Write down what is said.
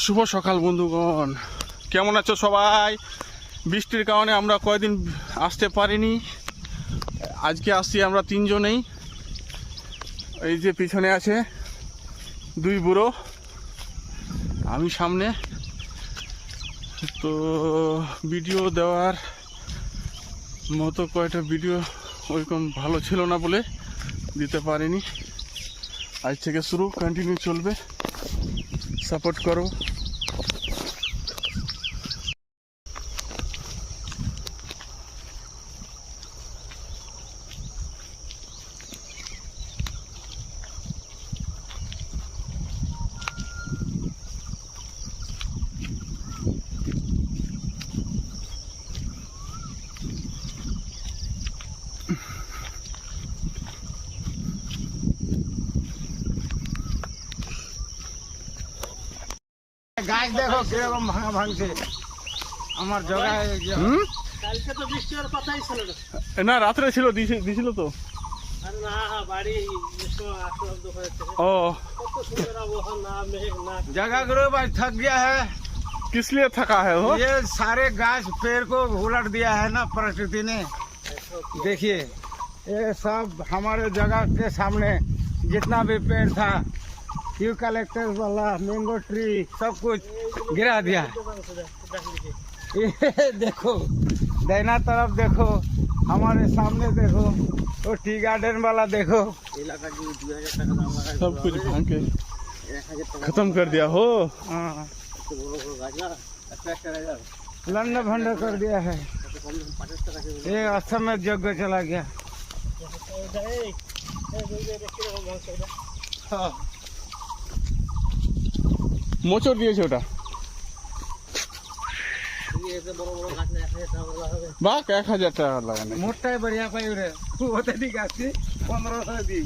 শুভ সকাল বন্ধুগণ, কেমন আছো সবাই? বৃষ্টির কারণে আমরা কয়েকদিন আসতে পারিনি। আজকে আসছি আমরা তিনজনেই। এই যে পিছনে আছে দুই বুড়ো, আমি সামনে। তো ভিডিও দেওয়ার মতো কয়েকটা ভিডিও ওইরকম ভালো ছিল না বলে দিতে পারিনি। আজ থেকে শুরু, কন্টিনিউ চলবে, সাপোর্ট করো। গাছ দেখো কিরকম ভাঙা ভাঙছে আমার জায়গায়। কালকে তো বৃষ্টি হওয়ার কথাই ছিল না। না, রাত্রে ছিল, দিছিল তো। আর না বাড়ি আসলাম দোকানের থেকে। ओ, কত সুন্দর আবহাওয়া, না মেঘ না। जगह ग्रुप आज थक गया है। किस लिए थका है वो? ये सारे घास पेड़ को उलट दिया है ना प्रकृति ने। देखिए ये सब हमारे जगह के सामने जितना भी पेड़ था, यूकैलिप्टस वाला, मैंगो ट्री, सब कुछ गिरा दिया। ये देखो, दाहिना तरफ देखो, हमारे सामने देखो, वो टी गार्डन वाला देखो। सब कुछ भांग के खत्म कर दिया हो। हाँ, लंड भंड कर दिया है। ये असम यज्ञ चला गया। हाँ, মোচড় দিয়েছে ওটা। বাহ, 1000 টাকা লাগানো। मोटा बढ़िया पाई रे, वो तो ठीक है 1500 दी।